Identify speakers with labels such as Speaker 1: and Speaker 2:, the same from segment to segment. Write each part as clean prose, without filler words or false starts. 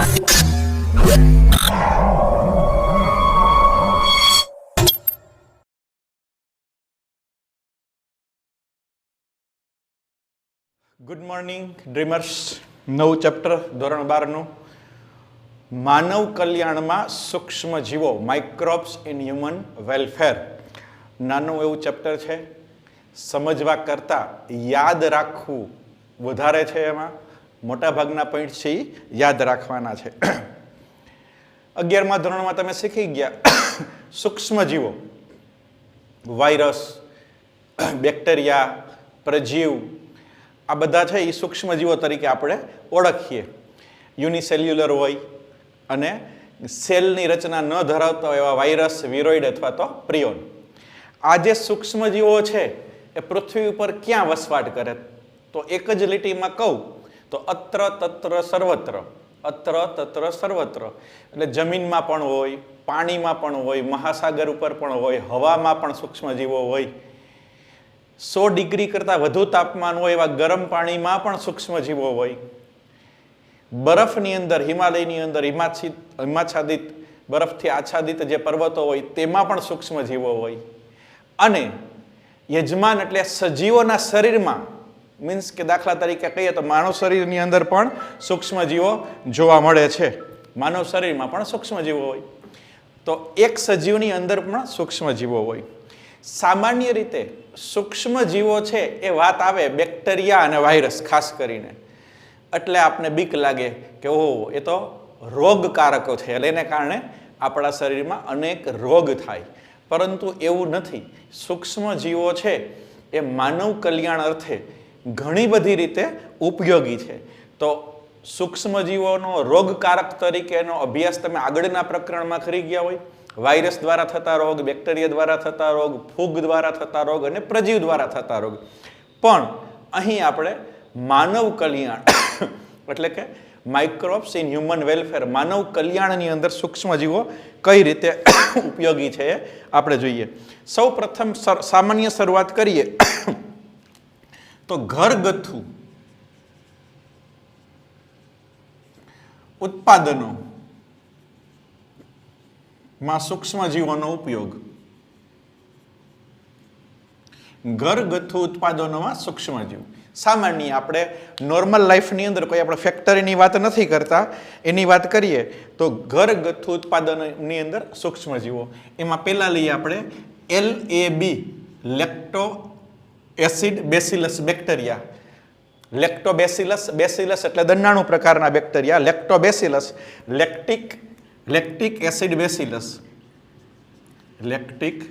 Speaker 1: Good morning dreamers. નવું chapter ધોરણ 12નું માનવ કલ્યાણમાં સૂક્ષ્મ જીવો, માઇક્રોબ્સ ઇન હ્યુમન વેલફેર. નાનું એવું ચેપ્ટર છે. સમજવા કરતાં યાદ રાખવું વધારે છે. એમાં મોટાભાગના પોઈન્ટ છે યાદ રાખવાના છે. 11મા ધોરણમાં તમે શીખી ગયા સૂક્ષ્મ જીવો, વાયરસ, બેક્ટેરિયા, પ્રજીવ, આ બધા છે એ સૂક્ષ્મ જીવો તરીકે આપણે ઓળખીએ. યુનિસેલ્યુલર હોય અને સેલની રચના ન ધરાવતા હોય એવા વાયરસ, વિરોઇડ અથવા તો પ્રિયોન. આ જે સૂક્ષ્મ જીવો છે એ પૃથ્વી ઉપર ક્યાં વસવાટ કરે? તો એક જ લીટીમાં કહું તો અત્ર તત્ર સર્વત્ર. અત્ર તત્ર સર્વત્ર એટલે જમીનમાં પણ હોય, પાણીમાં પણ હોય, મહાસાગર ઉપર પણ હોય, હવામાં પણ સૂક્ષ્મ જીવો હોય. 100 ડિગ્રી કરતાં વધુ તાપમાન હોય એવા ગરમ પાણીમાં પણ સૂક્ષ્મ જીવો હોય. બરફની અંદર, હિમાલયની અંદર હિમાચ્છાદિત, બરફથી આચ્છાદિત જે પર્વતો હોય તેમાં પણ સૂક્ષ્મ જીવો હોય. અને યજમાન એટલે સજીવોના શરીરમાં, મીન્સ કે દાખલા તરીકે કહીએ તો માનવ શરીરની અંદર પણ સૂક્ષ્મ જીવો જોવા મળે છે. માનવ શરીરમાં પણ સૂક્ષ્મ જીવો હોય. તો એક સજીવની અંદર પણ સૂક્ષ્મ જીવો હોય. સામાન્ય રીતે સૂક્ષ્મ જીવો છે એ વાત આવે બેક્ટેરિયા અને વાયરસ ખાસ કરીને, એટલે આપને બીક લાગે કે ઓહ, એ તો રોગકારકો છે, એટલે એને કારણે આપણા શરીરમાં અનેક રોગ થાય. પરંતુ એવું નથી. સૂક્ષ્મ જીવો છે એ માનવ કલ્યાણ અર્થે ઘણી બધી રીતે ઉપયોગી છે. તો સૂક્ષ્મ જીવોનો રોગકારક તરીકેનો અભ્યાસ તમે આગળના પ્રકરણમાં કરી ગયા હોય. વાયરસ દ્વારા થતા રોગ, બેક્ટેરિયા દ્વારા થતા રોગ, ફૂગ દ્વારા થતા રોગ અને પ્રજીવ દ્વારા થતા રોગ. પણ અહીં આપણે માનવ કલ્યાણ એટલે કે માઇક્રોબ્સ ઇન હ્યુમન વેલફેર, માનવ કલ્યાણની અંદર સૂક્ષ્મ જીવો કઈ રીતે ઉપયોગી છે એ આપણે જોઈએ. સૌ પ્રથમ સામાન્ય શરૂઆત કરીએ તો ઘરગથ્થુ ઉત્પાદનો માં સૂક્ષ્મ જીવોનો ઉપયોગ. ઘરગથ્થુ ઉત્પાદનોમાં સૂક્ષ્મ જીવ. સામાન્ય આપણે નોર્મલ લાઈફની અંદર કોઈ આપણે ફેક્ટરીની વાત નથી કરતા, એની વાત કરીએ તો ઘરગથ્થુ ઉત્પાદનની અંદર સૂક્ષ્મ જીવો. એમાં પહેલા લઈએ આપણે LAB, lacto acid bacillus bacteria. Lactobacillus, bacillus એટલે દંડાણુ પ્રકારના bacteria. Lactobacillus, lactic acid bacillus. Lactic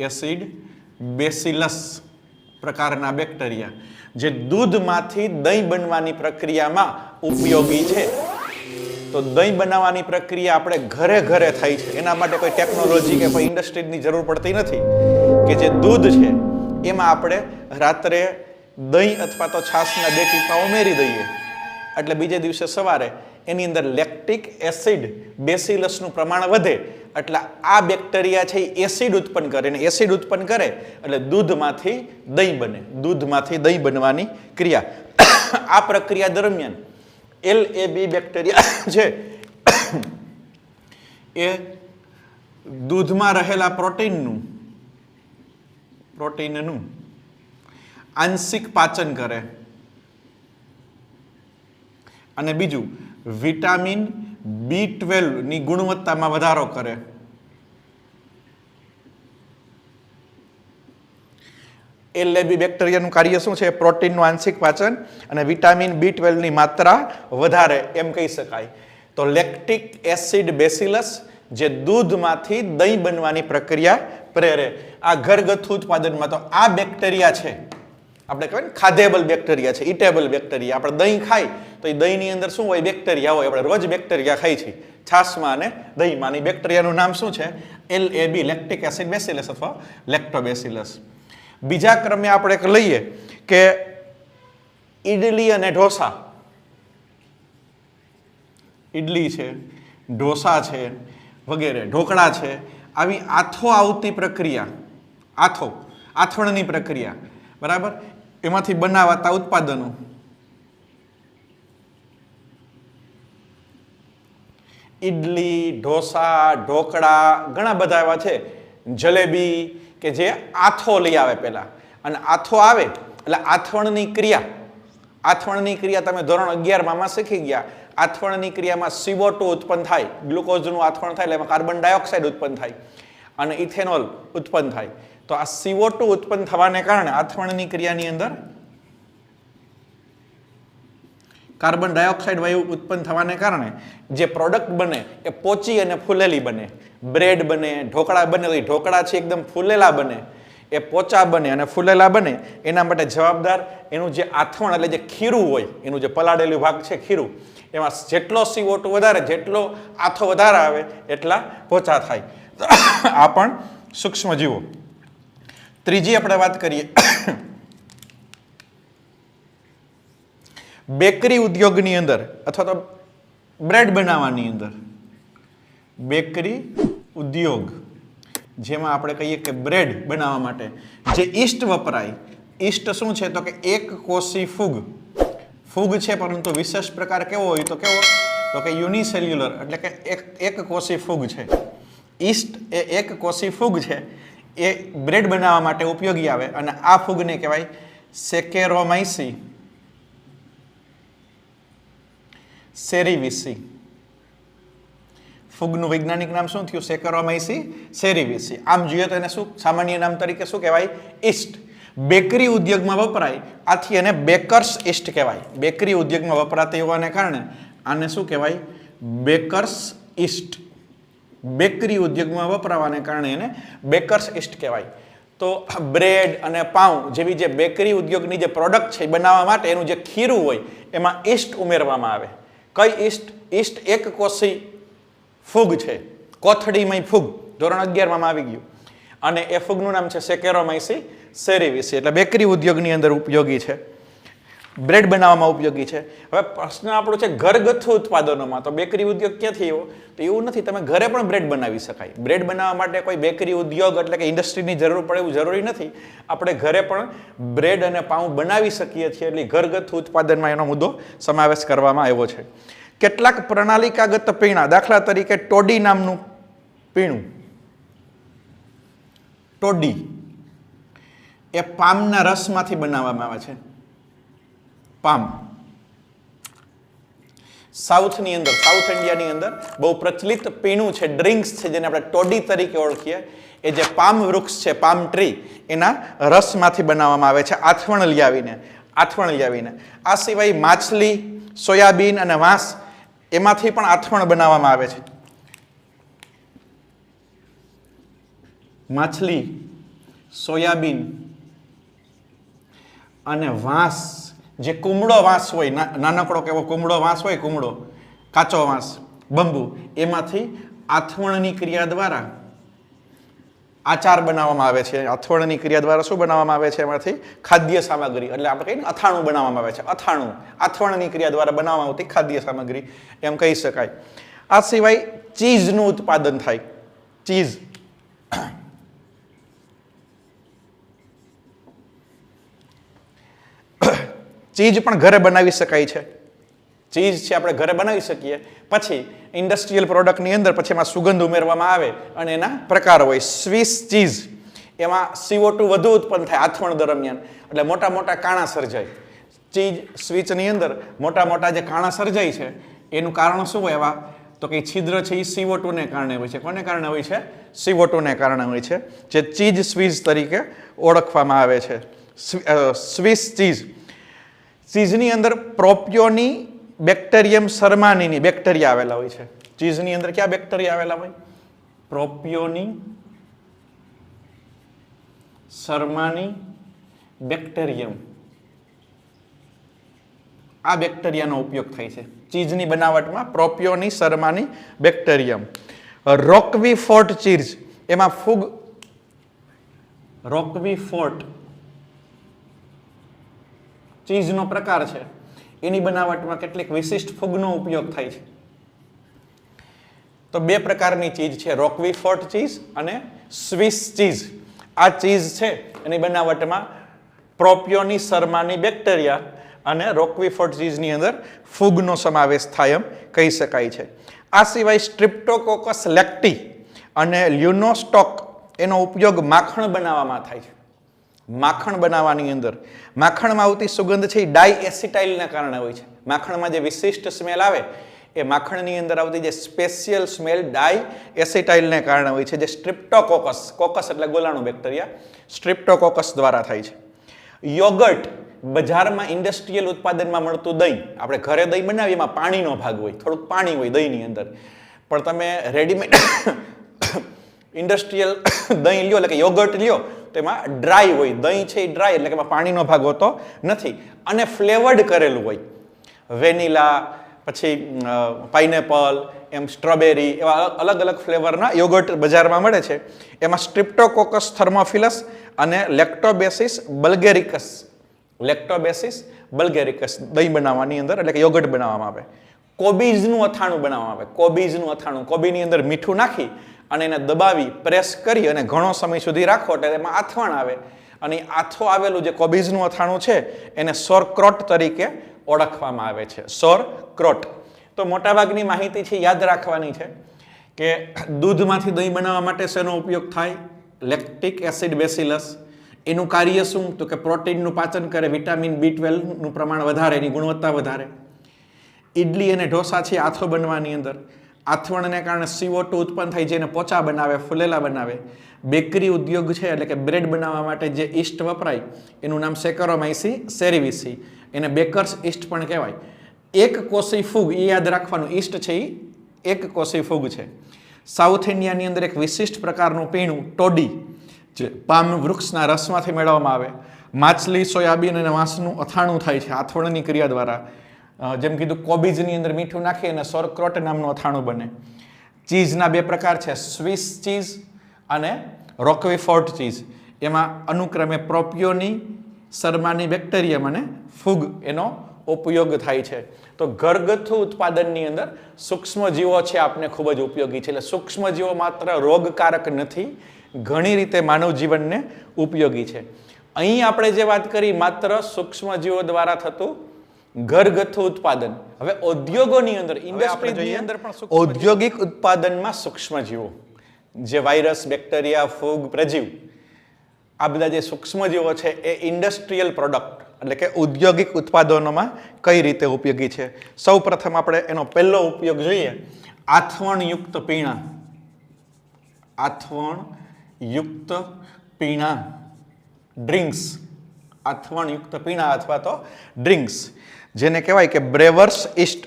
Speaker 1: acid bacillus પ્રકારના બેક્ટેરિયા જે દૂધમાંથી દહીં બનવાની પ્રક્રિયામાં ઉપયોગી છે. તો દહીં બનાવવાની પ્રક્રિયા આપણે ઘરે ઘરે થાય છે. એના માટે કોઈ ટેકનોલોજી કે કોઈ ઇન્ડસ્ટ્રીની જરૂર પડતી નથી. કે જે દૂધ છે એમાં આપણે રાત્રે દહીં અથવા તો છાશના 2 ટીપા ઉમેરી દઈએ એટલે બીજે દિવસે સવારે એની અંદર લેક્ટિક એસિડ બેસિલસનું પ્રમાણ વધે એટલે આ બેક્ટેરિયા છે એ એસિડ ઉત્પન્ન કરે, અને એસિડ ઉત્પન્ન કરે એટલે દૂધમાંથી દહીં બને. દૂધમાંથી દહીં બનવાની ક્રિયા. આ પ્રક્રિયા દરમિયાન LAB બેક્ટેરિયા છે એ દૂધમાં રહેલા પ્રોટીનનું આંશિક પાચન કરે. અને બીજું વિટામિન B12 ની ગુણવત્તામાં વધારો કરે. LAB બેક્ટેરિયાનું કાર્ય શું છે? પ્રોટીનનું આંશિક પાચન અને વિટામિન B12 ની માત્રા વધારે એમ કહી શકાય. તો લેક્ટિક એસિડ બેસિલસ જે દૂધમાંથી દહીં બનવાની પ્રક્રિયા પ્રેરે. આ ઘરગથ્થુ ઉત્પાદનમાં તો આ બેક્ટેરિયા છે, આપણે કહેવાય ને ખાધેબલ બેક્ટેરિયા છે, ઇટેબલ બેક્ટેરિયા. આપણે દહીં ખાઈ તો એ દહીંની અંદર શું હોય? બેક્ટેરિયા હોય. આપણે રોજ બેક્ટેરિયા ખાઈ છીએ છાશમાં અને દહીંમાં. એ બેક્ટેરિયાનું નામ શું છે? LAB, લેક્ટિક એસિડ બેસિલસ અથવા લેક્ટોબેસિલસ. બીજા ક્રમે આપણે એક લઈએ કે ઈડલી અને ઢોસા. ઈડલી છે, ઢોસા છે વગેરે, ઢોકળા છે, આવી આથો આવતી પ્રક્રિયા, આથવણની પ્રક્રિયા, બરાબર, એમાંથી બનાવાતા ઉત્પાદનો ઇડલી, ઢોસા, ઢોકળા ઘણા બધા એવા છે, જલેબી કે જે આથો લઈ આવે પહેલા, અને આથો આવે એટલે આથવણની ક્રિયા તમે ધોરણ 11 માં શીખી ગયા. આથવણની ક્રિયામાં CO2 ઉત્પન્ન થાય, ગ્લુકોઝનું આથવણ થાય એટલે એમાં કાર્બન ડાયોક્સાઇડ ઉત્પન્ન થાય અને ઇથેનોલ ઉત્પન્ન થાય. તો આ CO2 ઉત્પન્ન થવાને કારણે આથવણની ક્રિયાની અંદર કાર્બન ડાયોક્સાઇડ વાયુ ઉત્પન્ન થવાને કારણે જે પ્રોડક્ટ બને એ પોચી અને ફૂલેલી બને. બ્રેડ બને, ઢોકળા બને, તો ઢોકળા છે એકદમ ફૂલેલા બને, એ પોચા બને અને ફૂલેલા બને. એના માટે જવાબદાર એનું જે આથવણ એટલે જે ખીરું હોય, એનું જે પલાળેલું ભાગ છે ખીરું, એમાં જેટલો CO2 વધારે, જેટલો આથો વધારે આવે એટલા પોચા થાય. આ પણ સૂક્ષ્મ જીવો. ત્રીજી આપણે વાત કરીએ બેકરી ઉદ્યોગની અંદર અથવા તો બ્રેડ બનાવવાની અંદર, બેકરી ઉદ્યોગ જેમાં આપણે કહીએ કે બ્રેડ બનાવવા માટે જે ઈસ્ટ વપરાય, ઈસ્ટ શું છે તો કે એક કોષી ફૂગ છે, પરંતુ વિશેષ પ્રકાર કેવો હોય તો કેવો, તો કે યુનિસેલ્યુલર એટલે કે એક કોષી ફૂગ છે. ઈસ્ટ એ એક કોષી ફૂગ છે, એ બ્રેડ બનાવવા માટે ઉપયોગી આવે અને આ ફૂગને કહેવાય સેકેરોમાઇસી સેરિવિસી. ફૂગનું વૈજ્ઞાનિક નામ શું થયું? સેકેરોમાઇસી સેરિવિસી. આમ જોઈએ તો એને શું સામાન્ય નામ તરીકે શું કહેવાય? ઈસ્ટ. બેકરી ઉદ્યોગમાં વપરાય, આથી એને બેકર્સ ઈસ્ટ કહેવાય. બેકરી ઉદ્યોગમાં વપરાતી હોવાને કારણે આને શું કહેવાય? Bakers East. બેકરી ઉદ્યોગમાં વપરાવાને કારણે એને બેકર્સ ઈસ્ટ કહેવાય. તો બ્રેડ અને પાઉં જેવી જે બેકરી ઉદ્યોગની જે પ્રોડક્ટ છે બનાવવા માટે એનું જે ખીરું હોય એમાં ઈસ્ટ ઉમેરવામાં આવે. કઈ ઈસ્ટ? ઈસ્ટ એક કોષી ફૂગ છે, કોથળીમય ફૂગ, ધોરણ 11 માં આવી ગયું. અને એ ફૂગનું નામ છે સેકેરોમાઇસી સેરિવિસી. એટલે બેકરી ઉદ્યોગની અંદર ઉપયોગી છે, બ્રેડ બનાવવામાં ઉપયોગી છે. હવે પ્રશ્ન આપણો છે ઘરગથ્થુ ઉત્પાદનોમાં. તો બેકરી ઉદ્યોગ ક્યાંથી એવો? તો એવું નથી, તમે ઘરે પણ બ્રેડ બનાવી શકાય. બ્રેડ બનાવવા માટે કોઈ બેકરી ઉદ્યોગ એટલે કે ઇન્ડસ્ટ્રીની જરૂર પડે એવું જરૂરી નથી. આપણે ઘરે પણ બ્રેડ અને પાઉં બનાવી શકીએ છીએ. એટલે ઘરગથ્થુ ઉત્પાદનમાં એનો મુદ્દો સમાવેશ કરવામાં આવ્યો છે. કેટલાક પ્રણાલિકાગત પીણા, દાખલા તરીકે ટોડી નામનું પીણું, ટોડી એ પામના રસમાંથી બનાવવામાં આવે છે. પામ સાઉથ ઇન્ડિયાની અંદર બહુ પ્રચલિત પીણું છે, ડ્રિંક્સ છે, જેને આપણે ટોડી તરીકે ઓળખીએ. એ જે પામ વૃક્ષ છે, પામ ટ્રી, એના રસમાંથી બનાવવામાં આવે છે, આથવણ લઈ આવીને. આ સિવાય માછલી, સોયાબીન અને વાંસ એમાંથી પણ આથવણ બનાવવામાં આવે છે. માછલી, સોયાબીન અને વાંસ, જે કુમળો વાંસ હોય, નાનકડો કેવો કુમળો વાંસ હોય, કાચો વાંસ, બંબુ, એમાંથી આથવણની ક્રિયા દ્વારા આચાર બનાવવામાં આવે છે. આથવણની ક્રિયા દ્વારા શું બનાવવામાં આવે છે? એમાંથી ખાદ્ય સામગ્રી, એટલે આપણે કહીએ ને અથાણું બનાવવામાં આવે છે. અથાણું આથવણની ક્રિયા દ્વારા બનાવવામાં આવતી ખાદ્ય સામગ્રી એમ કહી શકાય. આ સિવાય ચીઝનું ઉત્પાદન થાય. ચીઝ પણ ઘરે બનાવી શકાય છે. ચીઝ છે આપણે ઘરે બનાવી શકીએ. પછી ઇન્ડસ્ટ્રીયલ પ્રોડક્ટની અંદર પછી એમાં સુગંધ ઉમેરવામાં આવે અને એના પ્રકાર હોય. સ્વિસ ચીઝ, એમાં CO2 વધુ ઉત્પન્ન થાય આથવણ દરમિયાન, એટલે મોટા મોટા કાણા સર્જાય. ચીઝ સ્વિચની અંદર મોટા જે કાણા સર્જાય છે એનું કારણ શું હોય? એવા તો કે છિદ્ર છે એ CO2 ને કારણે હોય છે. કોને કારણે હોય છે? CO2 ને કારણે હોય છે, જે ચીઝ સ્વિસ તરીકે ઓળખવામાં આવે છે. સ્વિસ ચીઝની અંદર પ્રોપિયોની બેક્ટેરિયમ શર્માનીની બેક્ટેરિયા આવેલા હોય છે. ચીઝની અંદર ક્યાં બેક્ટેરિયા આવેલા હોય? પ્રોપિયોની શર્માની બેક્ટેરિયમ. આ બેક્ટેરિયાનો ઉપયોગ થાય છે ચીઝની બનાવટમાં. પ્રોપિયોની શર્માની બેક્ટેરિયમ. રોકવીફોર્ટ ચીઝ, એમાં ફૂગ, રોકવીફોર્ટ ચીઝનો પ્રકાર છે, એની બનાવટમાં કેટલીક વિશિષ્ટ ફૂગનો ઉપયોગ થાય છે. તો બે પ્રકારની ચીઝ છે, રોકવીફોર્ટ ચીઝ અને સ્વિસ ચીઝ. આ ચીઝ છે એની બનાવટમાં પ્રોપિયોની શર્માની બેક્ટેરિયા અને રોકવીફોર્ટ ચીઝની અંદર ફૂગનો સમાવેશ થાય એમ કહી શકાય છે. આ સિવાય સ્ટ્રિપ્ટોકોકસ લેક્ટી અને લ્યુનોસ્ટોક એનો ઉપયોગ માખણ બનાવવામાં થાય છે. માખણ બનાવવાની અંદર માખણમાં આવતી સુગંધ છે એ ડાયએસિટાઇલના કારણે હોય છે. માખણમાં જે વિશિષ્ટ સ્મેલ આવે એ માખણની અંદર આવતી જે સ્પેશિયલ સ્મેલ ડાયએસિટાઇલને કારણે હોય છે, જે સ્ટ્રિપ્ટોકોકસ, કોકસ એટલે ગોલાણું બેક્ટેરિયા, સ્ટ્રિપ્ટોકોકસ દ્વારા થાય છે. યોગર્ટ, બજારમાં ઇન્ડસ્ટ્રીયલ ઉત્પાદનમાં મળતું દહીં, આપણે ઘરે દહીં બનાવીએ એમાં પાણીનો ભાગ હોય, થોડુંક પાણી હોય દહીંની અંદર, પણ તમે રેડીમેડ ઇન્ડસ્ટ્રીયલ દહીં લ્યો એટલે કે યોગર્ટ લ્યો તો એમાં ડ્રાય હોય, દહીં છે એ ડ્રાય એટલે કે એમાં પાણીનો ભાગ હોતો નથી અને ફ્લેવર્ડ કરેલું હોય. વેનીલા, પછી પાઇનેપલ, એમ સ્ટ્રોબેરી, એવા અલગ અલગ ફ્લેવરના યોગર્ટ બજારમાં મળે છે. એમાં સ્ટ્રિપ્ટોકોકસ થર્મોફિલસ અને લેક્ટોબેસિસ બલ્ગેરિકસ દહીં બનાવવાની અંદર એટલે કે યોગર્ટ બનાવવામાં આવે. કોબીજનું અથાણું બનાવવામાં આવે. કોબીજનું અથાણું, કોબીની અંદર મીઠું નાખી અને એને દબાવી પ્રેસ કરી અને ઘણો સમય સુધી રાખો એટલે એમાં આથવણ આવે અને આથો આવેલું જે કોબીજનું અથાણું છે એને સોરક્રોટ તરીકે ઓળખવામાં આવે છે. સોરક્રોટ. તો મોટાભાગની માહિતી છે યાદ રાખવાની છે કે દૂધમાંથી દહીં બનાવવા માટે શેનો ઉપયોગ થાય? Lactic acid bacillus. એનું કાર્ય શું? તો કે પ્રોટીનનું પાચન કરે, વિટામિન B12નું પ્રમાણ વધારે, એની ગુણવત્તા વધારે. ઇડલી અને ઢોસા છે આથો બનવાની અંદર આથવણને કારણે CO2 ઉત્પન્ન થાય, જેને પોચા બનાવે, ફૂલેલા બનાવે. બેકરી ઉદ્યોગ છે એટલે કે બ્રેડ બનાવવા માટે જે ઈસ્ટ વપરાય એનું નામ સેકરોમાઇસી સેરિવિસી, એને બેકર્સ ઈસ્ટ પણ કહેવાય. એક કોષી ફૂગ, એ યાદ રાખવાનું, ઈસ્ટ છે એ એક કોષી ફૂગ છે. સાઉથ ઇન્ડિયાની અંદર એક વિશિષ્ટ પ્રકારનું પીણું ટોડી જે પામ વૃક્ષના રસમાંથી મેળવવામાં આવે. માછલી, સોયાબીન અને વાંસનું અથાણું થાય છે આથવણની ક્રિયા દ્વારા. જેમ કીધું કોબીજની અંદર મીઠું નાખી અને સોરક્રોટ નામનું અથાણું બને. ચીઝના બે પ્રકાર છે, સ્વિસ ચીઝ અને રોકવીફોર્ટ ચીઝ. એમાં અનુક્રમે પ્રોપિયોની, શર્માની બેક્ટેરિયમ અને ફૂગ એનો ઉપયોગ થાય છે. તો ઘરગથ્થુ ઉત્પાદનની અંદર સૂક્ષ્મજીવો છે આપને ખૂબ જ ઉપયોગી છે. એટલે સૂક્ષ્મજીવો માત્ર રોગકારક નથી, ઘણી રીતે માનવ જીવનને ઉપયોગી છે. અહીં આપણે જે વાત કરી માત્ર સૂક્ષ્મજીવો દ્વારા થતું ઘરગથ્થુ ઉત્પાદન. હવે ઉદ્યોગોની અંદર, ઇન્ડસ્ટ્રીની અંદર પણ ઔદ્યોગિક ઉત્પાદનમાં સૂક્ષ્મજીવો જે વાયરસ, બેક્ટેરિયા, ફૂગ, પ્રજીવ, આ બધા જે સૂક્ષ્મજીવો છે એ ઇન્ડસ્ટ્રીયલ પ્રોડક્ટ એટલે કે ઔદ્યોગિક ઉત્પાદનોમાં કઈ રીતે ઉપયોગી છે. સૌ પ્રથમ આપણે એનો પહેલો ઉપયોગ જોઈએ, આથવણયુક્ત પીણા. આથવણયુક્ત પીણા, ડ્રિંક્સ. આથવણયુક્ત પીણા અથવા તો ડ્રિંક્સ, જેને કહેવાય કે બ્રેવર્સ ઈસ્ટ.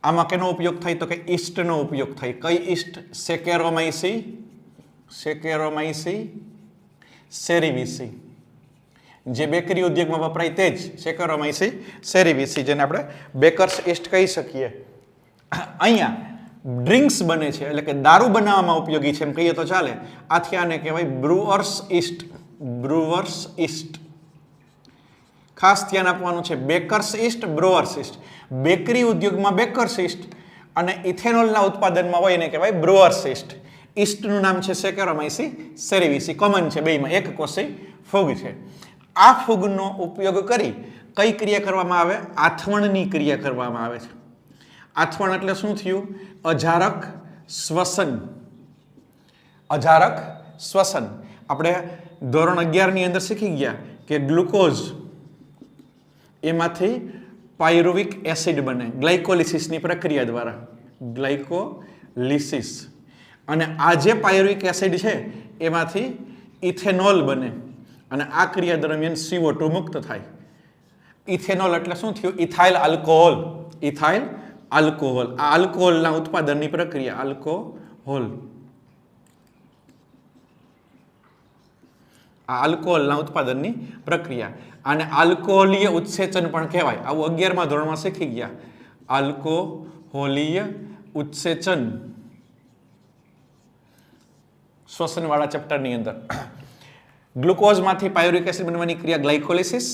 Speaker 1: આમાં કેનો ઉપયોગ થાય? તો કે ઈસ્ટનો ઉપયોગ થાય. કઈ ઈસ્ટ? સેકેરોમાઇસી સેરિવિસી. જે બેકરી ઉદ્યોગમાં વપરાય તે જ સેકેરોમાઇસી સેરિવિસી, જેને આપણે બેકર્સ ઈસ્ટ કહી શકીએ. અહીંયા ડ્રિંક્સ બને છે એટલે કે દારૂ બનાવવામાં ઉપયોગી છે એમ કહીએ તો ચાલે. આથી આને કહેવાય બ્રુઅર્સ ઈસ્ટ. બ્રુઅર્સ ઈસ્ટ. ખાસ ધ્યાન આપવાનું છે, બેકર્સ ઈસ્ટ, બ્રુઅર્સ ઈસ્ટ. બેકરી ઉદ્યોગમાં બેકર્સ ઈસ્ટ અને ઇથેનોલના ઉત્પાદનમાં હોય એને કહેવાય બ્રુઅર્સ ઈસ્ટ. ઈસ્ટનું નામ છે સેકેરોમાઇસી સેરિવિસી, કોમન છે બેયમાં, એક કોષી ફૂગ છે. આ ફૂગનો ઉપયોગ કરી કઈ ક્રિયા કરવામાં આવે? આથવણની ક્રિયા કરવામાં આવે છે. આથવણ એટલે શું થયું? અજારક શ્વસન. અજારક શ્વસન. આપણે ધોરણ 11ની અંદર શીખી ગયા કે ગ્લુકોઝ એમાંથી પાયરુવિક એસિડ બને ગ્લાયકોલિસિસની પ્રક્રિયા દ્વારા. ગ્લાયકોલિસિસ. અને આ જે પાયરુવિક એસિડ છે એમાંથી ઇથેનોલ બને અને આ ક્રિયા દરમિયાન CO2 મુક્ત થાય. ઇથેનોલ એટલે શું થયું? Ethyl alcohol. Ethyl alcohol. આ આલ્કોહોલના ઉત્પાદનની પ્રક્રિયા. આલ્કોહોલ. આ આલ્કોહોલના ઉત્પાદનની પ્રક્રિયા. આને આલ્કોહોલીય ઉત્સેચન પણ કહેવાય. આવું 11મા ધોરણમાં શીખી ગયા. આલ્કોહોલીય ઉત્સેચન શ્વસનવાળા ચેપ્ટરની અંદર. ગ્લુકોઝમાંથી પાયરુવિક એસિડ બનવાની ક્રિયા ગ્લાયકોલિસિસ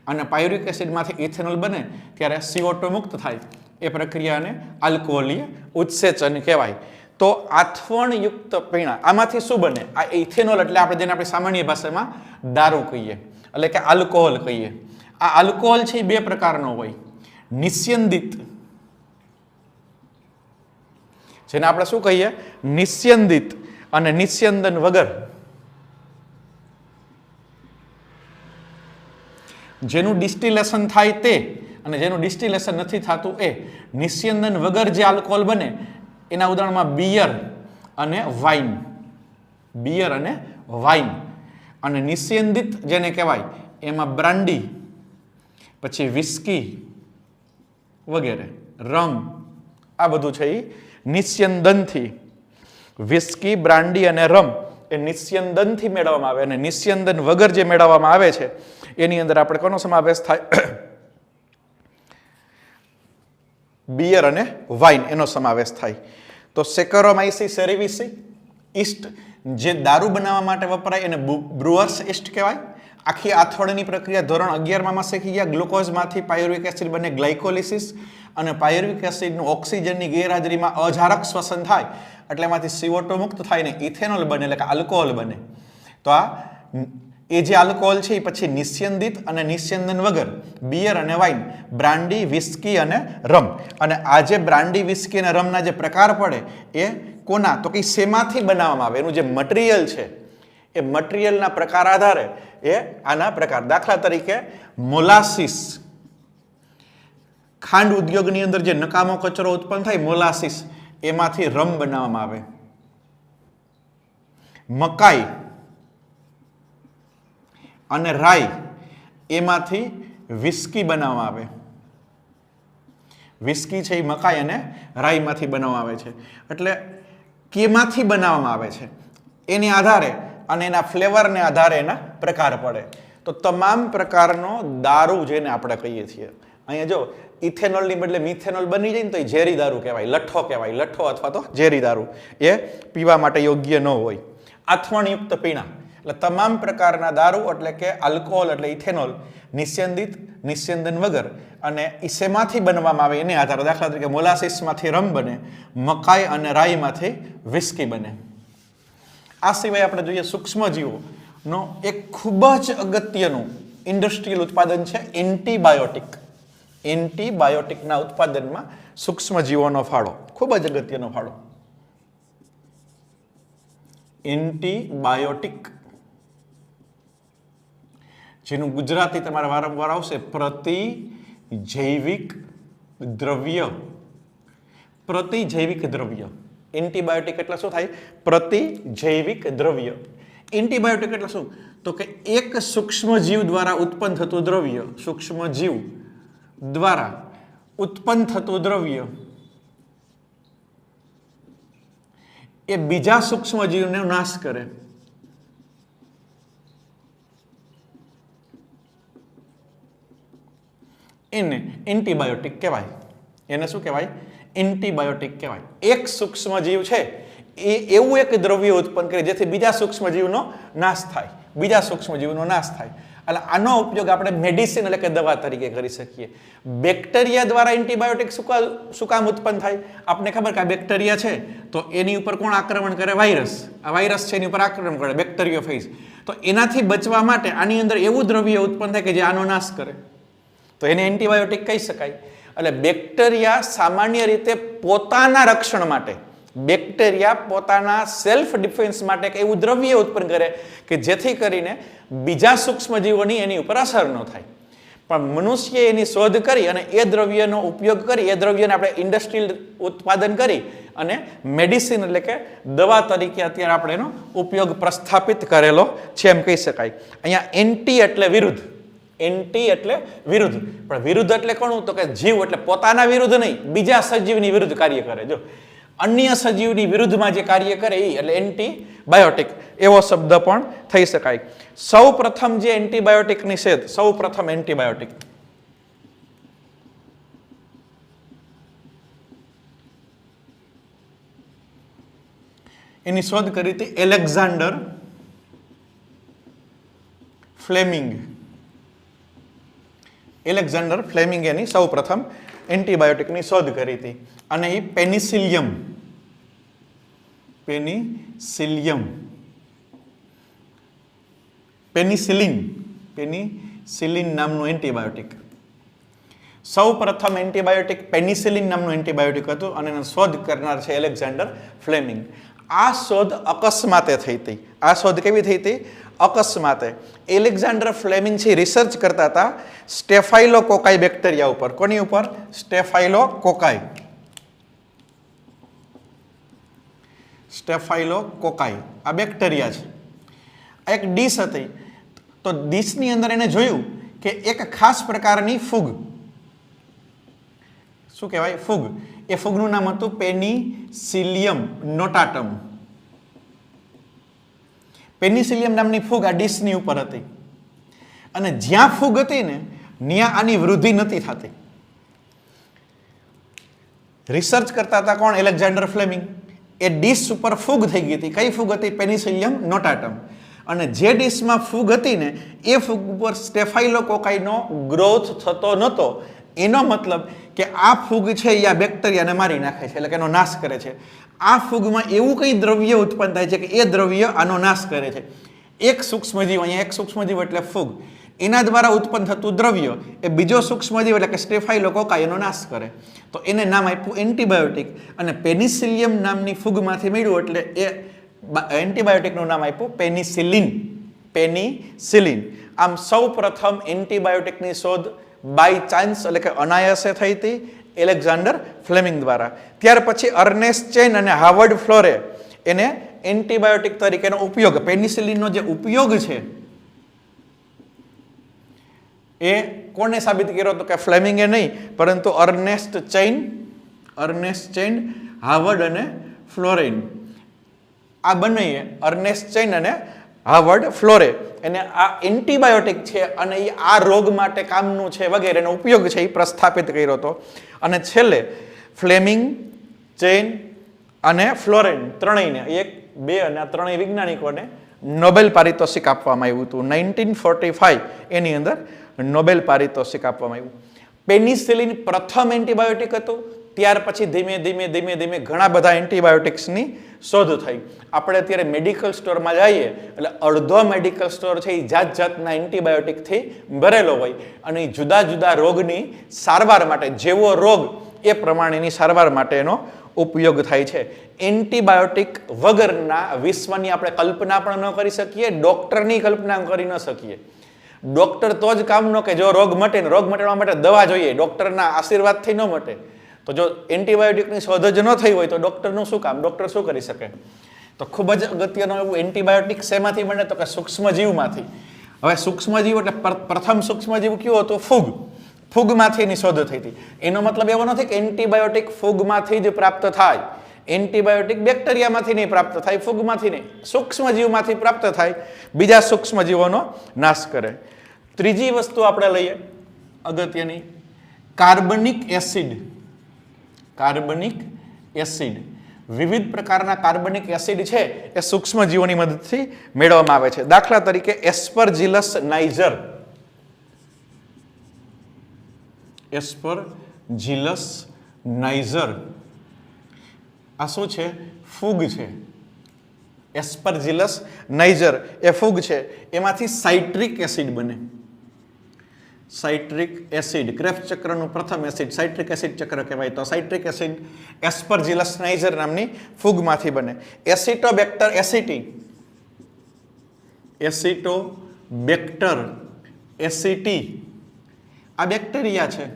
Speaker 1: અને પાયરુવિક એસિડમાંથી ઇથેનોલ બને ત્યારે CO2 મુક્ત થાય. એ પ્રક્રિયાને આલ્કોહોલીય ઉત્સેચન કહેવાય. તો આથવણયુક્ત પીણા, આમાંથી શું બને? આ ઇથેનોલ એટલે આપણે જેને આપણી સામાન્ય ભાષામાં દારૂ કહીએ એટલે કે આલ્કોહોલ કહીએ. આ આલ્કોહોલ છે એ બે પ્રકારનો હોય. નિસ્યંદિત જેને આપણે શું કહીએ, નિસ્યંદિત અને નિસ્યંદન વગર, જેનું ડિસ્ટિલેશન થાય તે અને જેનું ડિસ્ટિલેશન નથી થતું એ, નિસ્યંદન વગર જે આલ્કોહોલ બને એના ઉદાહરણમાં બિયર અને વાઇન, બિયર અને વાઇન. અને નિસ્યંદિત જેને કહેવાય એમાં બ્રાન્ડી, પછી વિસ્કી વગેરે, રમ, આ બધું છે એ નિસ્યંદનથી, વિસ્કી, બ્રાન્ડી અને રમ એ નિસ્યંદનથી મેળવવામાં આવે અને નિસ્યંદન વગર જે મેળવવામાં આવે છે એની અંદર આપણે કોનો સમાવેશ થાય? બિયર અને વાઇન એનો સમાવેશ થાય. તો સેકરોમાઇસી સેરેવિસી ઈસ્ટ જે દારૂ બનાવવા માટે વપરાય એને બ્રુઅર્સ ઈસ્ટ કહેવાય. આખી આથોડની પ્રક્રિયા ધોરણ 11માં શીખી ગયા. ગ્લુકોઝમાંથી પાયરુવિક એસિડ બને ગ્લાયકોલિસિસ અને પાયરુવિક એસિડનું ઓક્સિજનની ગેરહાજરીમાં અજારક શ્વસન થાય એટલે એમાંથી CO2 મુક્ત થાય ને ઇથેનોલ બને એટલે કે આલ્કોહોલ બને. તો આ એ જે આલ્કોહોલ છે એ પછી નિસ્યંદિત અને નિસ્યંદન વગર બિયર અને વાઇન, બ્રાન્ડી, વિસ્કી અને રમ. અને આ જે બ્રાન્ડી, વિસ્કી અને રમના જે પ્રકાર પડે એ કોના? તો કે શેમાંથી બનાવવામાં આવે, એનું જે મટીરિયલ છે એ મટીરિયલના પ્રકાર આધારે એ આના પ્રકાર. દાખલા તરીકે મોલાસીસ, ખાંડ ઉદ્યોગની અંદર જે નકામો કચરો ઉત્પન્ન થાય મોલાસીસ, એમાંથી રમ બનાવવામાં આવે. મકાઈ અને રાઈ એમાંથી વિસ્કી બનાવવામાં આવે. વિસ્કી છે એ મકાઈ અને રાઈમાંથી બનાવવામાં આવે છે. એટલે કેમાંથી બનાવવામાં આવે છે એની આધારે અને એના ફ્લેવરને આધારે એના પ્રકાર પડે. તો તમામ પ્રકારનો દારૂ જેને આપણે કહીએ છીએ, અહીંયા જો ઇથેનોલની બદલે મિથેનોલ બની જાય ને તો એ ઝેરી દારૂ કહેવાય, લઠ્ઠો કહેવાય. લઠ્ઠો અથવા તો ઝેરી દારૂ એ પીવા માટે યોગ્ય ન હોય. આથવણયુક્ત પીણા એટલે તમામ પ્રકારના દારૂ એટલે કે આલ્કોહોલ એટલે ઇથેનોલ નિસ્યંદિત, નિસ્યંદન વગર અને એ શેમાંથી બનવામાં આવે એને આધારે. દાખલા તરીકે મોલાસીસમાંથી રમ બને, મકાઈ અને રાઈમાંથી વિસ્કી બને. આ સિવાય આપણે જોઈએ સૂક્ષ્મજીવોનો એક ખૂબ જ અગત્યનું ઇન્ડસ્ટ્રીયલ ઉત્પાદન છે એન્ટીબાયોટિક. એન્ટીબાયોટિકના ઉત્પાદનમાં સૂક્ષ્મજીવોનો ફાળો ખૂબ જ અગત્યનો ફાળો. એન્ટીબાયોટિક જેનું ગુજરાતી તમારે વારંવાર આવશે પ્રતિજૈવિક દ્રવ્ય. પ્રતિજૈવિક દ્રવ્ય. એન્ટીબાયોટિક એટલે શું થાય? પ્રતિજૈવિક દ્રવ્ય. એન્ટીબાયોટિક એટલે શું? તો કે એક સૂક્ષ્મજીવ દ્વારા ઉત્પન્ન થતું દ્રવ્ય, સૂક્ષ્મજીવ દ્વારા ઉત્પન્ન થતું દ્રવ્ય એ બીજા સૂક્ષ્મજીવનો નાશ કરે. એને એન્ટીબાયોટિક કહેવાય. એને શું કહેવાય? એન્ટીબાયોટિક કહેવાય. એક સૂક્ષ્મજીવ છે એ એવું એક દ્રવ્ય ઉત્પન્ન કરે જેથી બીજા સૂક્ષ્મજીવનો નાશ થાય, બીજા સૂક્ષ્મજીવનો નાશ થાય. એટલે આનો ઉપયોગ આપણે મેડિસિન એટલે કે દવા તરીકે કરી શકીએ. બેક્ટેરિયા દ્વારા એન્ટીબાયોટિક શું કામ ઉત્પન્ન થાય? આપણે ખબર કે આ બેક્ટેરિયા છે તો એની ઉપર કોણ આક્રમણ કરે? વાયરસ. આ વાયરસ છે એની ઉપર આક્રમણ કરે, બેક્ટેરિયોફેજ. તો એનાથી બચવા માટે આની અંદર એવું દ્રવ્ય ઉત્પન્ન થાય કે જે આનો નાશ કરે, તો એને એન્ટીબાયોટિક કહી શકાય. એટલે બેક્ટેરિયા સામાન્ય રીતે પોતાના રક્ષણ માટે, બેક્ટેરિયા પોતાના સેલ્ફ ડિફેન્સ માટે એવું દ્રવ્ય ઉત્પન્ન કરે કે જેથી કરીને બીજા સૂક્ષ્મજીવોની એની ઉપર અસર ન થાય. પણ મનુષ્ય એની શોધ કરી અને એ દ્રવ્યનો ઉપયોગ કરી, એ દ્રવ્યને આપણે ઇન્ડસ્ટ્રીયલ ઉત્પાદન કરી અને મેડિસિન એટલે કે દવા તરીકે અત્યારે આપણે એનો ઉપયોગ પ્રસ્થાપિત કરેલો છે એમ કહી શકાય. અહીંયા એન્ટી એટલે વિરુદ્ધ, એન્ટી એટલે વિરુદ્ધ. પણ વિરુદ્ધ એટલે કોણ? તો કે જીવ એટલે પોતાના વિરુદ્ધ નહીં, બીજા સજીવની વિરુદ્ધ કાર્ય કરે. જો અન્ય સજીવની વિરુદ્ધમાં જે કાર્ય કરે એ એટલે એન્ટીબાયોટિક એવો શબ્દ પણ થઈ શકાય. સૌ પ્રથમ જે એન્ટીબાયોટિકની શોધ, સૌ પ્રથમ એન્ટીબાયોટિક એની શોધ કરી હતી એલેક્ઝાન્ડર ફ્લેમિંગ. એલેક્ઝાન્ડર ફ્લેમિંગ એની સૌ પ્રથમ એન્ટીબાયોટિકની શોધ કરી હતી અને એ પેનિસિલિયમ, પેનિસિલિયમ, પેનિસિલિન, પેનિસિલિન નામનું એન્ટીબાયોટિક સૌ પ્રથમ એન્ટીબાયોટિક પેનિસિલિન નામનું એન્ટીબાયોટિક હતું અને એનો શોધ કરનાર છે એલેક્ઝાન્ડર ફ્લેમિંગ. આ શોધ અકસ્માતે થઈ હતી. આ શોધ કેવી થઈ હતી? અકસ્માતે. એલેક્ઝાન્ડર ફ્લેમિંગ છે રિસર્ચ કરતા હતા સ્ટેફાઇલોકોકાઈ બેક્ટેરિયા ઉપર. કોની ઉપર? સ્ટેફાઇલોકોકાઈ. સ્ટેફાઇલોકોકાઈ આ બેક્ટેરિયા છે. એક ડીશ હતી. તો ડીશની અંદર એને જોયું કે એક ખાસ પ્રકારની ફૂગ, શું કહેવાય? ફૂગ. એ ફૂગનું નામ હતું પેનિસિલિયમ નોટાટમ. પેનિસિલિયમ નામની ફૂગ આ ડીશની ઉપર હતી અને જ્યાં ફૂગ હતી ને ત્યાં આની વૃદ્ધિ નથી થતી. રિસર્ચ કરતા હતા કોણ? Alexander Fleming. એ ડીશ ઉપર ફૂગ થઈ ગઈ હતી. કઈ ફૂગ હતી? પેનિસિલિયમ નોટાટમ. અને જે ડીશમાં ફૂગ હતી ને એ ફૂગ ઉપર સ્ટેફાઇલોકોકાઈનો ગ્રોથ થતો નહોતો. એનો મતલબ કે આ ફૂગ છે એ આ બેક્ટેરિયાને મારી નાખે છે, એટલે કે એનો નાશ કરે છે. આ ફૂગમાં એવું કંઈ દ્રવ્ય ઉત્પન્ન થાય છે કે એ દ્રવ્ય આનો નાશ કરે છે. એક સૂક્ષ્મજીવ, અહીંયા એક સૂક્ષ્મજીવ એટલે ફૂગ, એના દ્વારા ઉત્પન્ન થતું દ્રવ્ય એ બીજો સૂક્ષ્મજીવ એટલે કે સ્ટેફાઇલોકોકાઈ એનો નાશ કરે. તો એને નામ આપ્યું એન્ટીબાયોટિક. અને પેનિસિલિયમ નામની ફૂગમાંથી મળ્યું એટલે એ એન્ટીબાયોટિકનું નામ આપ્યું પેનિસિલિન. પેનિસિલિન. આમ સૌ પ્રથમ એન્ટીબાયોટિકની શોધ બાય ચાન્સ એટલે કે અનાયાસે થઈ હતી એલેક્ઝાન્ડર ફ્લેમિંગ દ્વારા. ત્યાર પછી અર્નેસ્ટ ચેન અને હાર્વર્ડ ફ્લોરે એને એન્ટીબાયોટિક તરીકેનો ઉપયોગ, પેનિસિલિનનો જે ઉપયોગ છે એ કોને સાબિત કર્યો? તો કે ફ્લેમિંગે નહીં, પરંતુ અર્નેસ્ટ ચેન, હાર્વર્ડ અને ફ્લોરેન. આ બંનેએ, અર્નેસ્ટ ચેન અને હાર્વર્ડ ફ્લોરે, એને આ એન્ટીબાયોટિક છે અને એ આ રોગ માટે કામનું છે વગેરેનો ઉપયોગ છે એ પ્રસ્થાપિત કર્યો હતો. અને છેલ્લે ફ્લેમિંગ, ચેન અને ફ્લોરેન ત્રણેયને, એક, બે અને આ ત્રણેય વૈજ્ઞાનિકોને નોબેલ પારિતોષિક આપવામાં આવ્યું હતું. 1945 એની અંદર નોબેલ પારિતોષિક આપવામાં આવ્યું. પેનિસિલિન પ્રથમ એન્ટીબાયોટિક હતું. ત્યાર પછી ધીમે ધીમે ઘણા બધા એન્ટીબાયોટિક્સની શોધ થઈ. આપણે અત્યારે મેડિકલ સ્ટોરમાં જઈએ એટલે અડધો મેડિકલ સ્ટોર છે એ જાત જાતના એન્ટીબાયોટિકથી ભરેલો હોય અને એ જુદા જુદા રોગની સારવાર માટે, જેવો રોગ એ પ્રમાણેની સારવાર માટે એનો ઉપયોગ થાય છે. એન્ટીબાયોટિક વગરના વિશ્વની આપણે કલ્પના પણ ન કરી શકીએ, ડોક્ટરની કલ્પના કરી ન શકીએ. ડોક્ટર તો જ કામનો કે જો રોગ મટે ને રોગ મટાડવા માટે દવા જોઈએ, ડોક્ટરના આશીર્વાદથી ન મટે. તો જો એન્ટીબાયોટિકની શોધ જ ન થઈ હોય તો ડોક્ટરનું શું કામ? ડોક્ટર શું કરી શકે? તો ખૂબ જ અગત્યનું એવું એન્ટીબાયોટિક શેમાંથી બને? તો કે સૂક્ષ્મજીવમાંથી. હવે સૂક્ષ્મજીવ એટલે પ્રથમ સૂક્ષ્મજીવ કયો હતો? ફૂગ. ફૂગમાંથી એની શોધ થઈ હતી. એનો મતલબ એવો નથી કે એન્ટીબાયોટિક ફૂગમાંથી જ પ્રાપ્ત થાય. એન્ટીબાયોટિક બેક્ટેરિયામાંથી નહીં પ્રાપ્ત થાય, ફૂગમાંથી નહીં, સૂક્ષ્મજીવમાંથી પ્રાપ્ત થાય, બીજા સૂક્ષ્મજીવોનો નાશ કરે. ત્રીજી વસ્તુ આપણે લઈએ અગત્યની, કાર્બનિક એસિડ. કાર્બનિક એસિડ, વિવિધ પ્રકારના કાર્બનિક એસિડ છે એ સૂક્ષ્મજીવોની મદદથી મેળવવામાં આવે છે. દાખલા તરીકે એસ્પરજીલસ નાઇજર. એસ્પરજીલસ નાઇજર આ શું છે? ફૂગ છે. એસ્પરજીલસ નાઇજર એ ફૂગ છે. એમાંથી સાઇટ્રિક એસિડ બને. સાઇટ્રિક એસિડ, ક્રેફ્ટ ચક્રનું પ્રથમ એસિડ સાઇટ્રિક એસિડ ચક્ર કહેવાય. તો સાઇટ્રિક એસિડ એસ્પરજીલસ નાઇજર નામની ફૂગમાંથી બને. એસિટોબેક્ટર એસિટી, એસિટોબેક્ટર એસિટી આ બેક્ટેરિયા છે,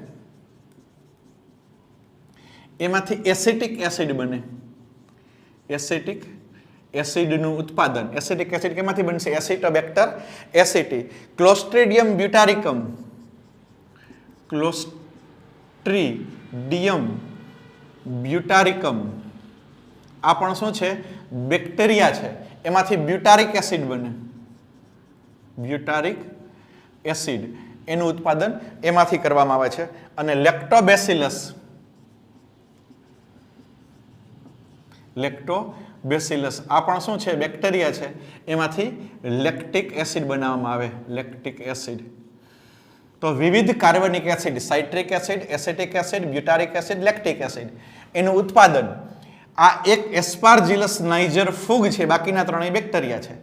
Speaker 1: એમાંથી એસિટિક એસિડ બને. એસિટિક એસિડનું ઉત્પાદન, એસિટિક એસિડ કેમાંથી બનશે? એસિટોબેક્ટર એસિટી. ક્લોસ્ટ્રીડિયમ બ્યુટારિકમ, ક્લોસ્ટ્રીડિયમ બ્યુટારિકમ આ પણ શું છે? બેક્ટેરિયા છે. એમાંથી બ્યુટારિક એસિડ બને. બ્યુટારિક એસિડ એનું ઉત્પાદન એમાંથી કરવામાં આવે છે. અને લેક્ટોબેસિલસ, લેક્ટોબેસિલસ આ પણ શું છે? બેક્ટેરિયા છે. એમાંથી લેક્ટિક એસિડ બનાવવામાં આવે. Lactic acid. તો વિવિધ કાર્બનિક acid, citric acid, acetic acid, butyric acid, lactic acid એનું ઉત્પાદન આ એક એસ્પારજીલસ નાઇજર ફૂગ છે. બાકીના ત્રણેય બેક્ટેરિયા છે.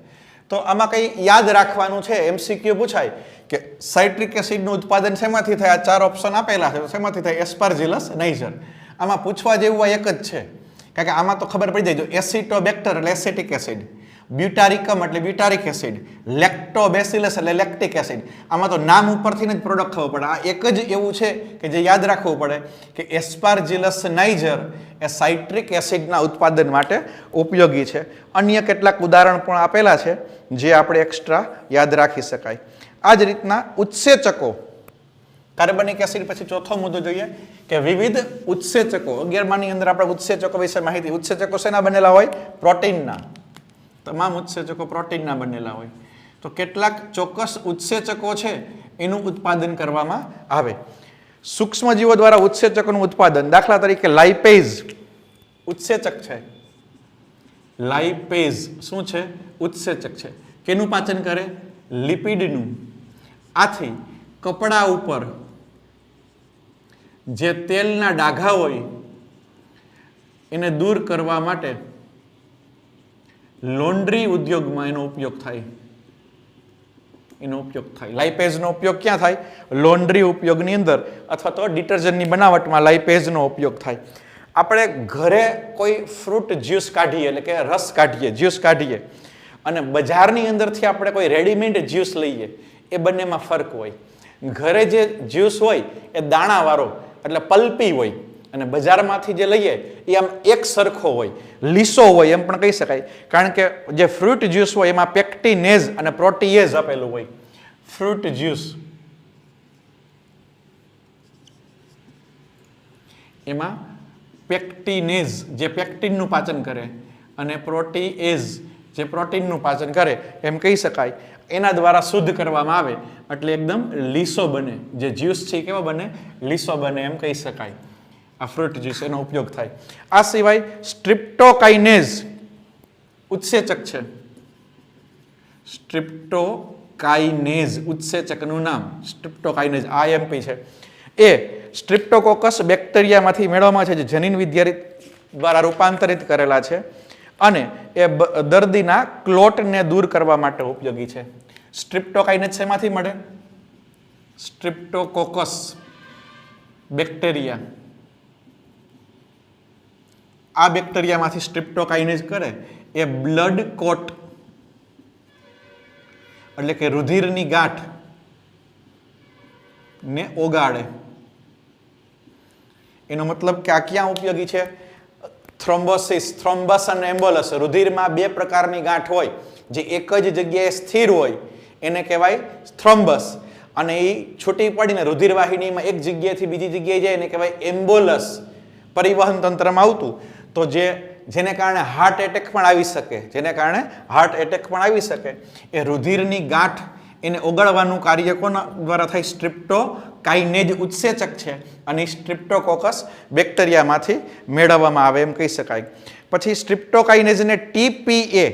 Speaker 1: તો આમાં કંઈ યાદ રાખવાનું છે? એમસીક્યુ પૂછાય કે સાઇટ્રિક એસિડનું ઉત્પાદન શેમાંથી થાય? આ 4 ઓપ્શન આપેલા છે, શેમાંથી થાય? Aspergillus Niger. આમાં પૂછવા જેવું એક જ છે, કારણ કે આમાં તો ખબર પડી જાય. જો એસિટોબેક્ટર એટલે એસિટિક એસિડ, બ્યુટારિકમ એટલે બ્યુટારિક એસિડ, લેક્ટોબેસિલસ એટલે લેક્ટિક એસિડ. આમાં તો નામ ઉપરથી જ પ્રોડક્ટ ખબર પડે. આ એક જ એવું છે કે જે યાદ રાખવું પડે કે એસ્પાર્જિલસ નાઇજર એ સાઇટ્રિક એસિડના ઉત્પાદન માટે ઉપયોગી છે. અન્ય કેટલાક ઉદાહરણ પણ આપેલા છે જે આપણે એક્સ્ટ્રા યાદ રાખી શકાય. આ જ રીતના ઉત્સેચકો, કાર્બનિક એસિડ. પછી ચોથો મુદ્દો જોઈએ કે વિવિધ ઉત્સેચકો. 11માની અંદર આપણે ઉત્સેચકો વિશે માહિતી. ઉત્સેચકો શેના બનેલા હોય? પ્રોટીનના. તમામ ઉત્સેચકો પ્રોટીનના બનેલા હોય. તો કેટલાક ચોક્કસ ઉત્સેચકો છે એનું ઉત્પાદન કરવામાં આવે. સૂક્ષ્મજીવો દ્વારા ઉત્સેચકોનું ઉત્પાદન, દાખલા તરીકે લાઇપેઝ ઉત્સેચક છે. લાઇપેઝ શું છે? ઉત્સેચક છે. કેનું પાચન કરે? લિપિડનું. આથી કપડા ઉપર જે તેલના ડાઘા હોય એને દૂર કરવા માટે લોન્ડ્રી ઉદ્યોગમાં એનો ઉપયોગ થાય. લાઇપેઝનો ઉપયોગ ક્યાં થાય? લોન્ડ્રી ઉપયોગની અંદર, અથવા તો ડિટર્જન્ટની બનાવટમાં લાઇપેઝનો ઉપયોગ થાય. આપણે ઘરે કોઈ ફ્રૂટ જ્યુસ કાઢીએ, એટલે કે રસ કાઢીએ, જ્યુસ કાઢીએ, અને બજારની અંદરથી આપણે કોઈ રેડીમેડ જ્યુસ લઈએ, એ બંનેમાં ફરક હોય. ઘરે જે જ્યુસ હોય એ દાણાવાળો એટલે પલ્પી હોય, અને બજારમાંથી જે લઈએ એ આમ એક સરખો હોય, લીસો હોય એમ પણ કહી શકાય. કારણ કે જે ફ્રૂટ જ્યુસ હોય એમાં પેક્ટિનેઝ અને પ્રોટીએઝ આપેલું હોય. ફ્રૂટ જ્યુસ એમાં પેક્ટિનેઝ જે પેક્ટિનનું પાચન કરે, અને પ્રોટીએઝ જે પ્રોટીનનું પાચન કરે, એમ કહી શકાય. એના દ્વારા શુદ્ધ કરવામાં આવે એટલે એકદમ લીસો બને. જે જ્યુસ છે કેવો બને? લીસો બને એમ કહી શકાય. આ ફ્રૂટ જ્યુસ એનો ઉપયોગ થાય. આ સિવાય સ્ટ્રિપ્ટોકાઇનેઝ ઉત્સેચક છે. સ્ટ્રિપ્ટોકાઇનેઝ ઉત્સેચકનું નામ સ્ટ્રિપ્ટોકાઇનેઝ આઈએમપી છે. એ સ્ટ્રિપ્ટોકોકસ બેક્ટેરિયામાંથી મેળવવામાં છે, જે જનીન વિદ્યા દ્વારા રૂપાંતરિત કરેલા છે, અને એ દર્દીના ક્લોટને દૂર કરવા માટે ઉપયોગી છે. સ્ટ્રિપ્ટોકાઇનેઝ શેમાંથી મળે? સ્ટ્રિપ્ટોકોકસ બેક્ટેરિયા. આ બેક્ટેરિયામાંથી સ્ટ્રિપ્ટોકાઇનેઝ કરે એ બ્લડ કોટ એટલે કે રુધિરની ગાંઠ ને ઓગાળે. એનો મતલબ કે આ ક્યાં ઉપયોગી છે? થ્રોમ્બોસિસ, થ્રોમ્બસ અને એમ્બોલસ. રુધિરમાં બે પ્રકારની ગાંઠ હોય જે એક જ જગ્યાએ સ્થિર હોય એને કહેવાય થ્રોમ્બસ, અને એ છૂટી પડીને રુધિરવાહિનીમાં એક જગ્યાએથી બીજી જગ્યાએ જાય એને કહેવાય એમ્બોલસ. પરિવહન તંત્રમાં આવતું, તો જેને કારણે હાર્ટ એટેક પણ આવી શકે, એ રુધિરની ગાંઠ એને ઓગાળવાનું કાર્ય કોના દ્વારા થાય? સ્ટ્રિપ્ટોકાઇનેઝ ઉત્સેચક છે, અને સ્ટ્રિપ્ટોકોકસ બેક્ટેરિયામાંથી મેળવવામાં આવે એમ કહી શકાય. પછી સ્ટ્રિપ્ટોકાઇનેઝને ટીપીએ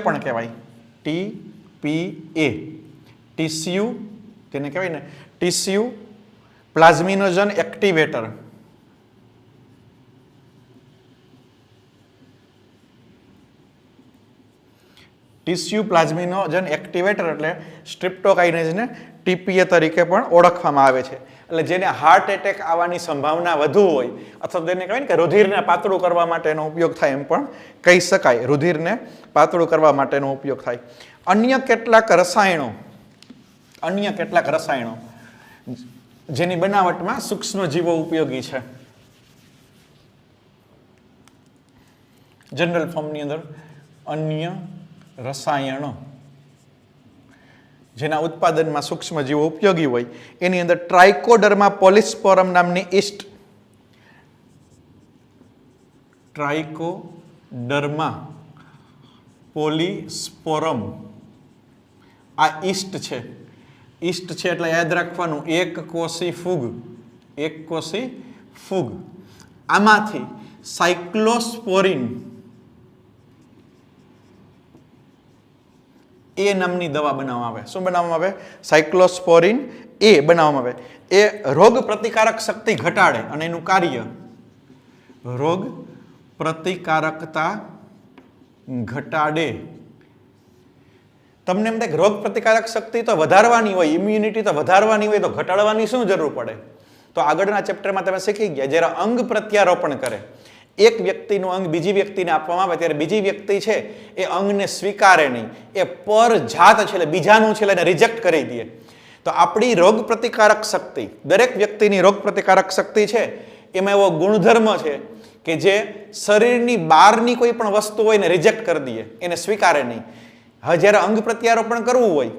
Speaker 1: પણ કહેવાય. ટીપીએ ટીસ્યુ, તેને કહેવાય ને ટીસ્યુ પ્લાઝમિનોજન એક્ટિવેટર. ટિશ્યુ પ્લાઝમિનોજન એક્ટિવેટર એટલે સ્ટ્રિપ્ટોકાઇનેઝને ટીપીએ તરીકે પણ ઓળખવામાં આવે છે. એટલે જેને હાર્ટ એટેક આવવાની સંભાવના વધુ હોય, અથવા તેને કહેવાય ને કે રુધિરને પાતળું કરવા માટેનો ઉપયોગ થાય એમ પણ કહી શકાય. રુધિરને પાતળું કરવા માટેનો ઉપયોગ થાય. અન્ય કેટલાક રસાયણો જેની બનાવટમાં સૂક્ષ્મજીવો ઉપયોગી છે. જનરલ ફોર્મની અંદર અન્ય રસાયણો જેના ઉત્પાદનમાં સૂક્ષ્મજીવો ઉપયોગી હોય, એની અંદર ટ્રાઇકોડર્મા પોલિસ્પોરમ નામની ઈસ્ટ. ટ્રાઇકોડર્મા પોલિસ્પોરમ આ ઈસ્ટ છે. ઈસ્ટ છે એટલે યાદ રાખવાનું એક કોષી ફૂગ. આમાંથી સાયક્લોસ્પોરિન એ નામની દવા બનાવવામાં આવે. શું બનાવવામાં આવે? સાયક્લોસ્પોરિન એ બનાવવામાં આવે. એ રોગ પ્રતિકારક શક્તિ ઘટાડે, અને એનું કાર્ય રોગ પ્રતિકારકતા ઘટાડે તમને એમ થાય કે રોગ પ્રતિકારક શક્તિ તો વધારવાની હોય, ઇમ્યુનિટી તો વધારવાની હોય, તો ઘટાડવાની શું જરૂર પડે? તો આગળના ચેપ્ટરમાં તમે શીખી ગયા, જ્યારે અંગ પ્રત્યારોપણ કરે, એક વ્યક્તિનું અંગ બીજી વ્યક્તિને આપવામાં આવે ત્યારે બીજી વ્યક્તિ છે એ અંગને સ્વીકારે નહીં, એ પર જાત છે એટલે બીજાનું છે એને રિજેક્ટ કરી દે. તો આપણી રોગ પ્રતિકારક શક્તિ, દરેક વ્યક્તિની રોગ પ્રતિકારક શક્તિ છે એમાં એવો ગુણધર્મ છે કે જે શરીરની બહારની કોઈ પણ વસ્તુ હોય ને રિજેક્ટ કરી દે, એને સ્વીકારે નહીં. હવે જ્યારે અંગ પ્રત્યારોપણ કરવું હોય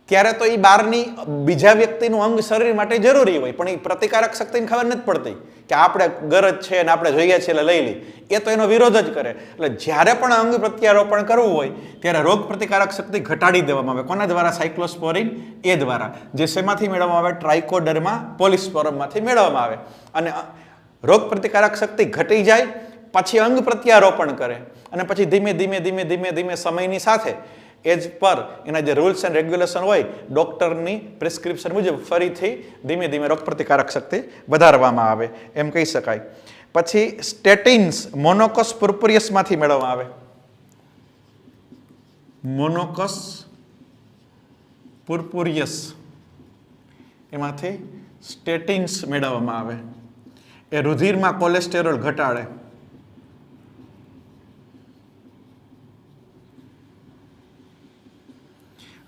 Speaker 1: ત્યારે તો એ બહારની બીજા વ્યક્તિનું અંગ શરીર માટે જરૂરી હોય, પણ એ પ્રતિકારક શક્તિને ખબર નથી પડતી કે આપણે ગરજ છે અને આપણે જોઈએ છીએ એટલે લઈ લઈ, એ તો એનો વિરોધ જ કરે. એટલે જ્યારે પણ અંગ પ્રત્યારોપણ કરવું હોય ત્યારે રોગ પ્રતિકારક શક્તિ ઘટાડી દેવામાં આવે. કોના દ્વારા? સાયક્લોસ્પોરિન એ દ્વારા, જે શેમાંથી મેળવવામાં આવે? ટ્રાઇકોડર્મા પોલિસ્પોરમમાંથી મેળવવામાં આવે. અને રોગ પ્રતિકારક શક્તિ ઘટી જાય પછી અંગ પ્રત્યારોપણ કરે અને પછી ધીમે ધીમે ધીમે ધીમે ધીમે સમયની સાથે એજ પર એના જે રૂલ્સ એન્ડ રેગ્યુલેશન હોય ડોક્ટરની પ્રિસ્ક્રિપ્શન મુજબ ફરીથી ધીમે ધીમે રોગ પ્રતિકારક શક્તિ વધારવામાં આવે એમ કહી શકાય. પછી સ્ટેટિન્સ મોનોકોસ પુર્પુરિયસમાંથી મેળવવામાં આવે. મોનોકોસ પુર્પુરિયસ એમાંથી સ્ટેટિન્સ મેળવવામાં આવે. એ રુધિરમાં કોલેસ્ટેરોલ ઘટાડે.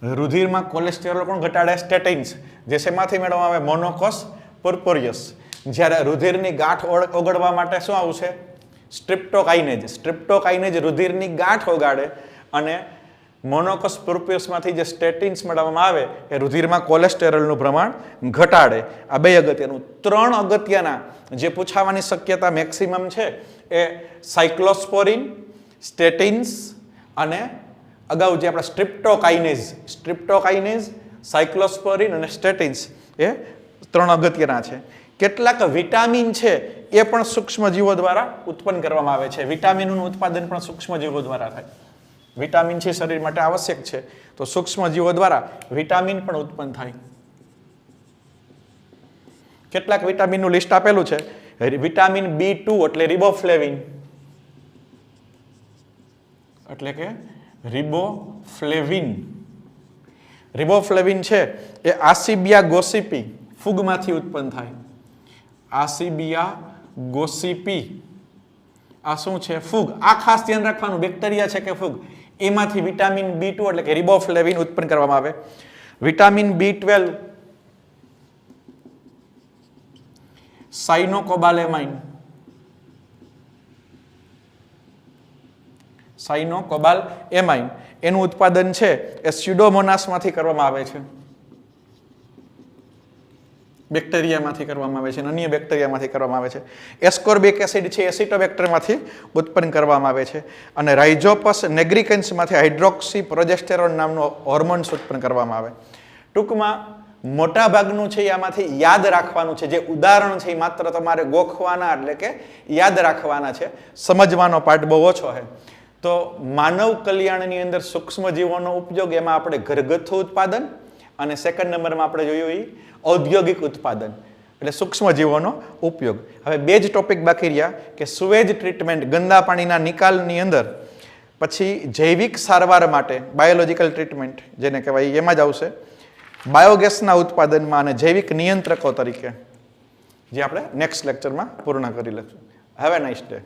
Speaker 1: રુધિરમાં કોલેસ્ટેરોલ પણ ઘટાડે સ્ટેટિન્સ, જે શેમાંથી મેળવવામાં આવે? મોનોકોસ પુર્પુરિયસ. જ્યારે રુધિરની ગાંઠ ઓગળવા માટે શું આવશે? સ્ટ્રિપ્ટોકાઇનેજ. સ્ટ્રિપ્ટોકાઇનેજ રુધિરની ગાંઠ ઓગાળે અને મોનોકોસ પુર્પુરિયસમાંથી જે સ્ટેટિન્સ મેળવવામાં આવે એ રુધિરમાં કોલેસ્ટેરોલનું પ્રમાણ ઘટાડે. આ બે અગત્યનું. 3 અગત્યના જે પૂછાવાની શક્યતા મેક્સિમમ છે એ સાયક્લોસ્પોરિન, સ્ટેટિન્સ અને અગાઉ જે આપણા સ્ટ્રિપ્ટોકાઇનેઝ, સાયક્લોસ્પોરિન અને સ્ટેટિન્સ એ 3 અગત્યના છે. કેટલાક વિટામિન છે એ પણ સૂક્ષ્મજીવો દ્વારા ઉત્પન્ન કરવામાં આવે છે. વિટામિનનું ઉત્પાદન પણ સૂક્ષ્મજીવો દ્વારા થાય. વિટામિન છે શરીર માટે આવશ્યક છે, તો સૂક્ષ્મજીવો દ્વારા વિટામિન પણ ઉત્પન્ન થાય. કેટલાક વિટામિનનું લિસ્ટ આપેલું છે. વિટામિન B2 એટલે રિબોફ્લેવિન, એટલે કે રિબોફ્લેવિન છે એ આસીબિયા ગોસિપી ફૂગમાંથી ઉત્પન્ન થાય. આસીબિયા ગોસિપી આ શું છે? ફૂગ. આ ખાસ ધ્યાન રાખવાનું, બેક્ટેરિયા છે કે ફૂગ, એમાંથી વિટામિન B2 એટલે કે રિબોફ્લેવિન ઉત્પન્ન કરવામાં આવે. વિટામિન B12 સાઇનોકોબાલેમાઇન, સાઇનોકોબાલેમાઇન એનું ઉત્પાદન છે એ સ્યુડોમોનાસમાંથી કરવામાં આવે છે. બેક્ટેરિયામાંથી કરવામાં આવે છે, અન્ય બેક્ટેરિયામાંથી કરવામાં આવે છે. એસ્કોર્બિક એસિડ છે એસિટોબેક્ટરમાંથી ઉત્પન્ન કરવામાં આવે છે. અને રાઇઝોપસ નેગ્રિકન્સમાંથી હાઇડ્રોક્સી પ્રોજેસ્ટેરોન નામનો હોર્મોન્સ ઉત્પન્ન કરવામાં આવે. ટૂંકમાં મોટા ભાગનું છે આમાંથી યાદ રાખવાનું છે. જે ઉદાહરણ છે એ માત્ર તમારે ગોખવાના એટલે કે યાદ રાખવાના છે, સમજવાનો પાર્ટ બહુ ઓછો છે. તો માનવ કલ્યાણની અંદર સૂક્ષ્મજીવોનો ઉપયોગ, એમાં આપણે ઘરગથ્થુ ઉત્પાદન અને સેકન્ડ નંબરમાં આપણે જોયું એ ઔદ્યોગિક ઉત્પાદન, એટલે સૂક્ષ્મજીવોનો ઉપયોગ. હવે 2 જ ટોપિક બાકી રહ્યા કે સુવેજ ટ્રીટમેન્ટ, ગંદા પાણીના નિકાલની અંદર, પછી જૈવિક સારવાર માટે બાયોલોજિકલ ટ્રીટમેન્ટ જેને કહેવાય એમાં જ આવશે, બાયોગેસના ઉત્પાદનમાં અને જૈવિક નિયંત્રકો તરીકે, જે આપણે નેક્સ્ટ લેક્ચરમાં પૂર્ણ કરી લઈશું. Have a nice day.